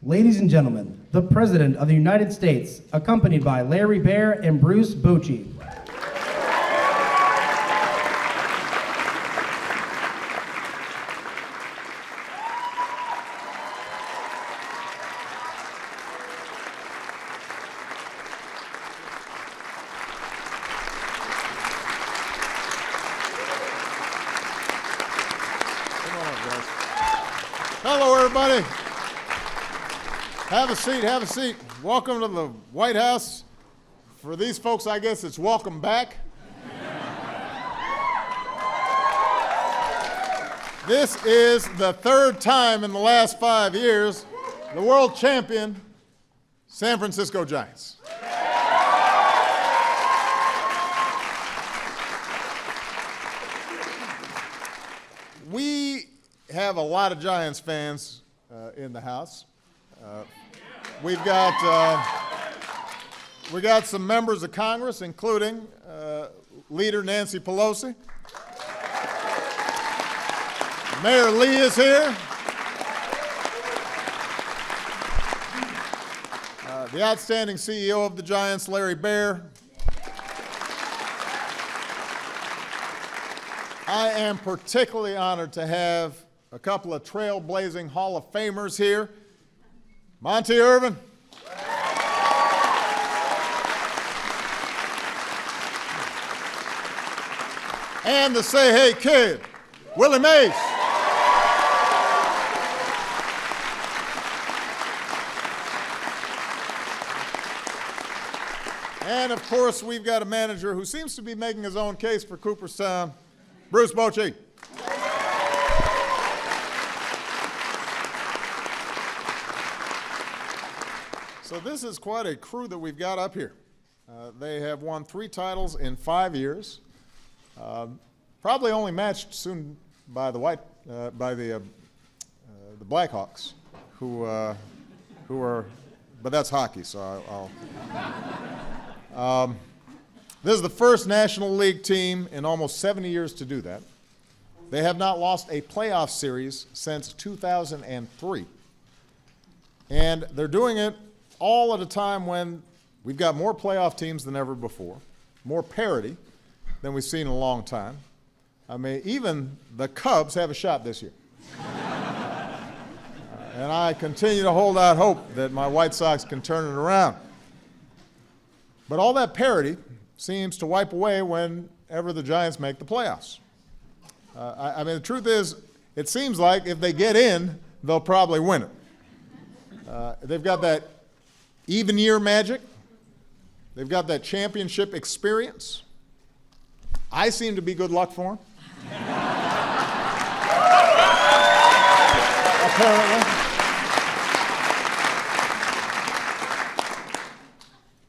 Ladies and gentlemen, the President of the United States, accompanied by Larry Baer and Bruce Bochy. Hello, everybody. Have a seat, have a seat. Welcome to the White House. For these folks, I guess it's welcome back. This is the third time in the last 5 years the world champion, San Francisco Giants. We have a lot of Giants fans in the house. We got some members of Congress, including Leader Nancy Pelosi. Mayor Lee is here. The outstanding CEO of the Giants, Larry Baer. I am particularly honored to have a couple of trailblazing Hall of Famers here. Monty Irvin. And the Say Hey Kid, Willie Mays. And of course, we've got a manager who seems to be making his own case for Cooperstown, Bruce Bochy. So this is quite a crew that we've got up here. They have won 3 titles in 5 years. Probably only matched soon by the Blackhawks, who are, but that's hockey. So this is the first National League team in almost 70 years to do that. They have not lost a playoff series since 2003, and they're doing it all at a time when we've got more playoff teams than ever before, more parity than we've seen in a long time. I mean, even the Cubs have a shot this year. And I continue to hold out hope that my White Sox can turn it around. But all that parity seems to wipe away whenever the Giants make the playoffs. I mean, the truth is, it seems like if they get in, they'll probably win it. They've got that even year magic. They've got that championship experience. I seem to be good luck for them. Apparently.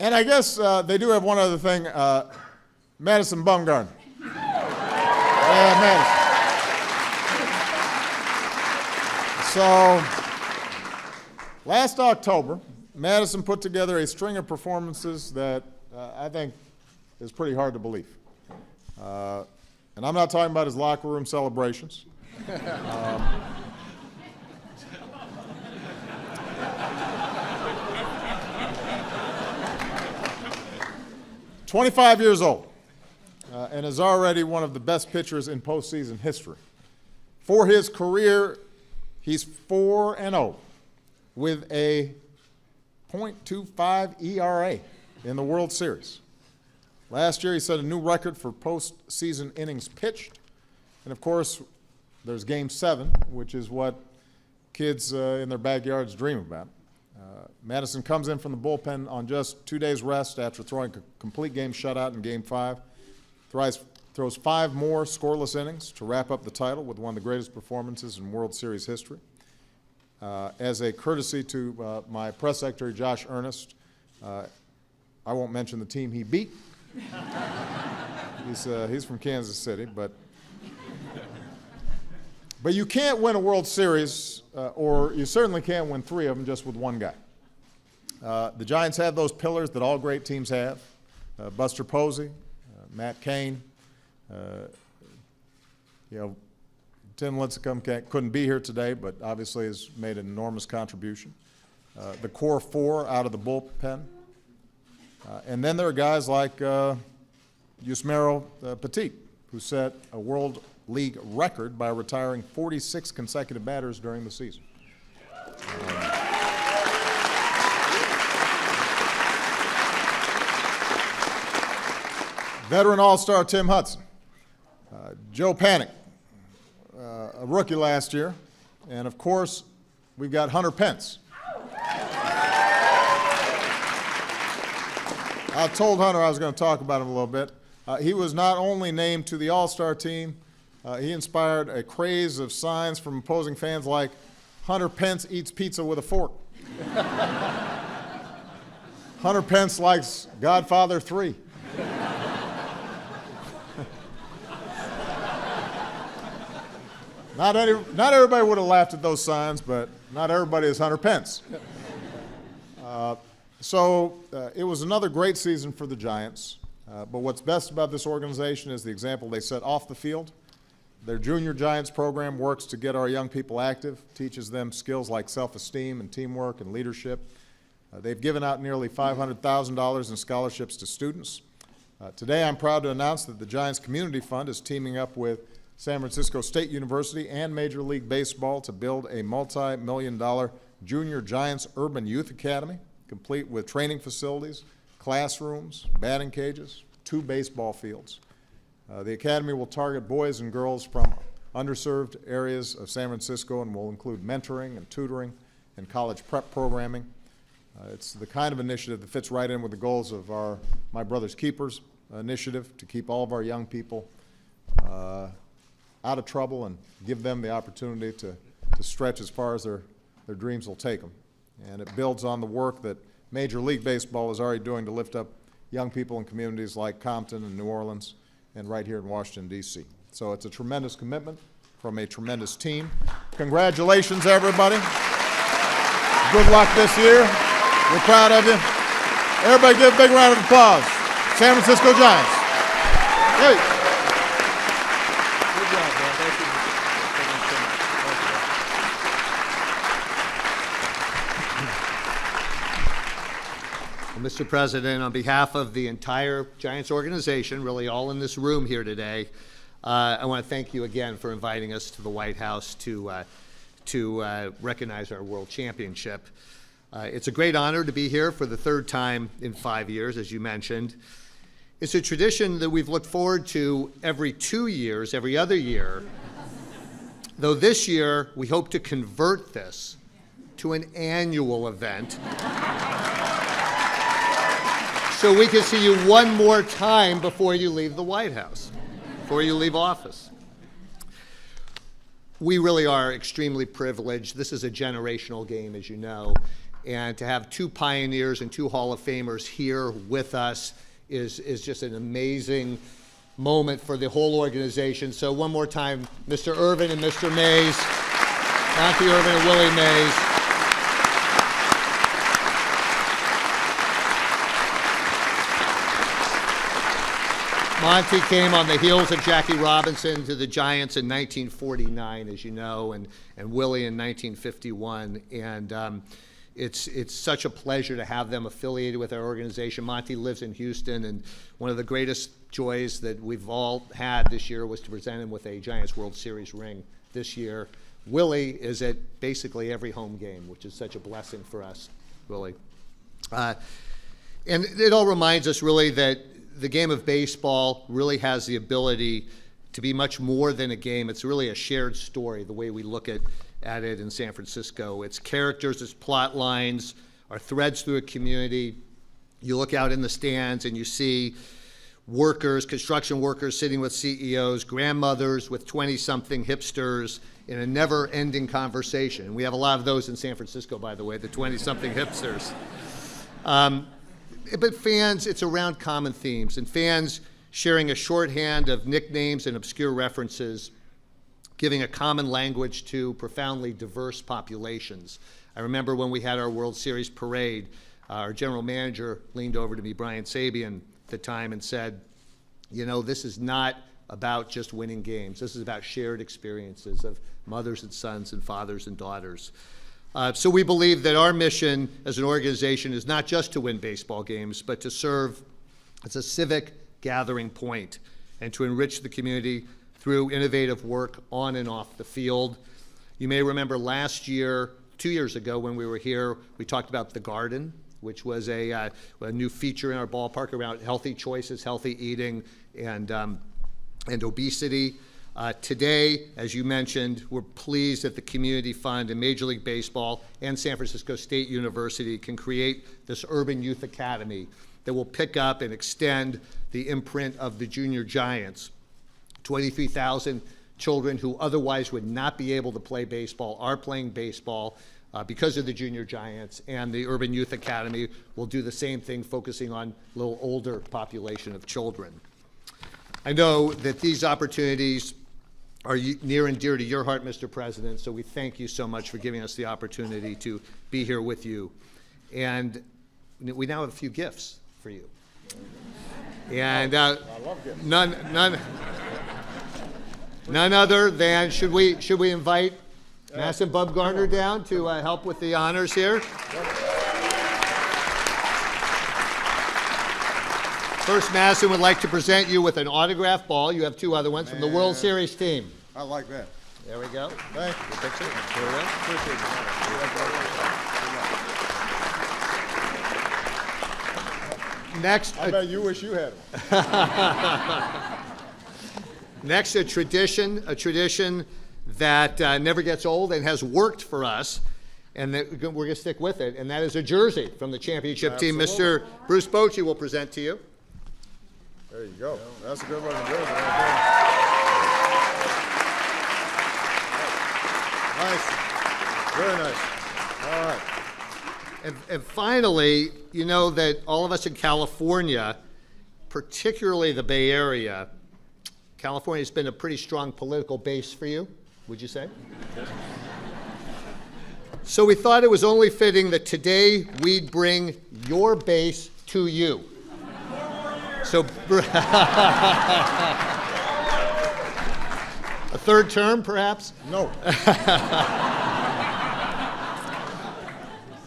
And I guess they do have one other thing, Madison Bumgarner. Yeah, Madison. So, last October, Madison put together a string of performances that I think is pretty hard to believe. And I'm not talking about his locker room celebrations. 25 years old, and is already one of the best pitchers in postseason history. For his career, he's 4-0 with a .25 ERA in the World Series. Last year, he set a new record for postseason innings pitched. And of course, there's Game 7, which is what kids in their backyards dream about. Madison comes in from the bullpen on just 2 days rest after throwing a complete game shutout in Game 5. Throws 5 more scoreless innings to wrap up the title with one of the greatest performances in World Series history. As a courtesy to my press secretary, Josh Earnest, I won't mention the team he beat. He's from Kansas City, but you can't win a World Series, or you certainly can't win 3 of them just with one guy. The Giants have those pillars that all great teams have. Buster Posey, Matt Cain. Tim Lincecum couldn't be here today, but obviously has made an enormous contribution. the core four out of the bullpen. And then there are guys like Yusmeiro Petit, who set a World League record by retiring 46 consecutive batters during the season. Veteran All-Star Tim Hudson. Joe Panik, a rookie last year. And of course, we've got Hunter Pence. I told Hunter I was going to talk about him a little bit. He was not only named to the All-Star team, he inspired a craze of signs from opposing fans like, "Hunter Pence eats pizza with a fork." "Hunter Pence likes Godfather 3. Not everybody would have laughed at those signs, but not everybody is Hunter Pence. So it was another great season for the Giants. But what's best about this organization is the example they set off the field. Their Junior Giants program works to get our young people active, teaches them skills like self-esteem and teamwork and leadership. They've given out nearly $500,000 in scholarships to students. Today I'm proud to announce that the Giants Community Fund is teaming up with San Francisco State University and Major League Baseball to build a multi-million-dollar Junior Giants Urban Youth Academy, complete with training facilities, classrooms, batting cages, 2 baseball fields. The academy will target boys and girls from underserved areas of San Francisco and will include mentoring and tutoring and college prep programming. It's the kind of initiative that fits right in with the goals of our My Brother's Keepers initiative to keep all of our young people out of trouble and give them the opportunity to stretch as far as their dreams will take them. And it builds on the work that Major League Baseball is already doing to lift up young people in communities like Compton and New Orleans and right here in Washington, D.C. So it's a tremendous commitment from a tremendous team. Congratulations, everybody. Good luck this year. We're proud of you. Everybody give a big round of applause. San Francisco Giants. Hey. Mr. President, on behalf of the entire Giants organization, really all in this room here today, I want to thank you again for inviting us to the White House to recognize our World Championship. It's a great honor to be here for the 3rd time in 5 years, as you mentioned. It's a tradition that we've looked forward to every 2 years, every other year, though this year we hope to convert this to an annual event so we can see you one more time before you leave the White House, before you leave office. We really are extremely privileged. This is a generational game, as you know, and to have 2 pioneers and 2 Hall of Famers here with us is just an amazing moment for the whole organization. So one more time, Mr. Irvin and Mr. Mays, Monty Irvin and Willie Mays. Monty came on the heels of Jackie Robinson to the Giants in 1949, as you know, and Willie in 1951. And it's such a pleasure to have them affiliated with our organization. Monty lives in Houston, and one of the greatest joys that we've all had this year was to present him with a Giants World Series ring this year. Willie is at basically every home game, which is such a blessing for us, Willie. And it all reminds us really that the game of baseball really has the ability to be much more than a game. It's really a shared story, the way we look at it in San Francisco. It's characters, it's plot lines, our threads through a community. You look out in the stands and you see workers, construction workers sitting with CEOs, grandmothers with 20-something hipsters in a never-ending conversation. We have a lot of those in San Francisco, by the way, the 20-something hipsters. But fans, it's around common themes, and fans sharing a shorthand of nicknames and obscure references, giving a common language to profoundly diverse populations. I remember when we had our World Series parade, our general manager leaned over to me, Brian Sabian, at the time and said, you know, this is not about just winning games. This is about shared experiences of mothers and sons and fathers and daughters. So we believe that our mission as an organization is not just to win baseball games, but to serve as a civic gathering point and to enrich the community through innovative work on and off the field. You may remember last year, 2 years ago when we were here, we talked about the garden, which was a new feature in our ballpark around healthy choices, healthy eating, and obesity. Today, as you mentioned, we're pleased that the Community Fund and Major League Baseball and San Francisco State University can create this Urban Youth Academy that will pick up and extend the imprint of the Junior Giants. 23,000 children who otherwise would not be able to play baseball are playing baseball because of the Junior Giants, and the Urban Youth Academy will do the same thing, focusing on a little older population of children. I know that these opportunities are near and dear to your heart, Mr. President, so we thank you so much for giving us the opportunity to be here with you. And we now have a few gifts for you. And I love gifts. None other than, should we invite Madison Bumgarner down to help with the honors here? First, Madison would like to present you with an autograph ball. You have two other ones from the World Series team. I like that. There we go. Thank you. Your picture. Here we go. Appreciate it. Next, I bet you wish you had one. next, a tradition that never gets old and has worked for us, and that we're going to stick with it, and that is a jersey from the championship team. Absolutely. Mr. Bruce Bochy will present to you. There you go. That's a good looking jersey right there. Nice. Very nice. All right. And finally, you know that all of us in California, particularly the Bay Area, California has been a pretty strong political base for you, would you say? So we thought it was only fitting that today we'd bring your base to you. So a third term, perhaps? No.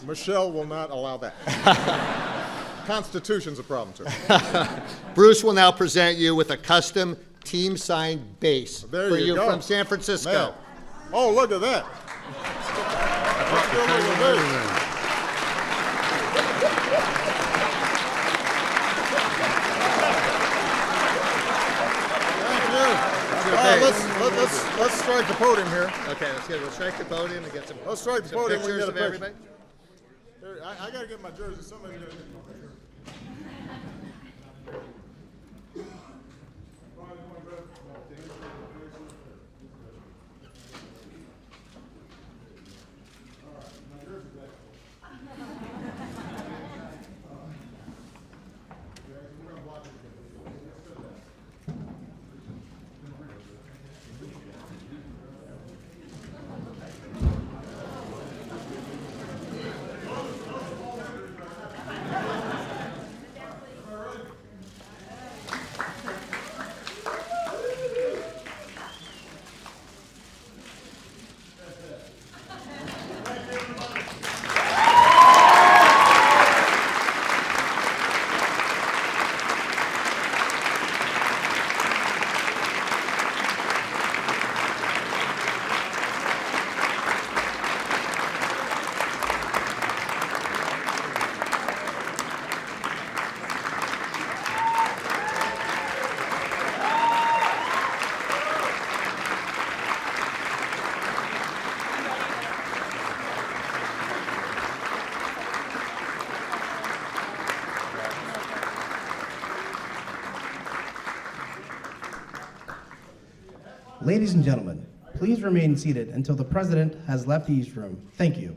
Michelle will not allow that. Constitution's a problem, too. Bruce will now present you with a custom team-signed base There for you you go. from San Francisco. Man. Oh, look at that. Let's give him a base. Thank you. All right, let's strike the podium here. Okay, let's strike the podium and get some. Let's strike the some podium. We pictures get a of picture. everybody. Here, I gotta get my jersey. Somebody's gotta get my jersey. Ladies and gentlemen, please remain seated until the President has left the East Room. Thank you.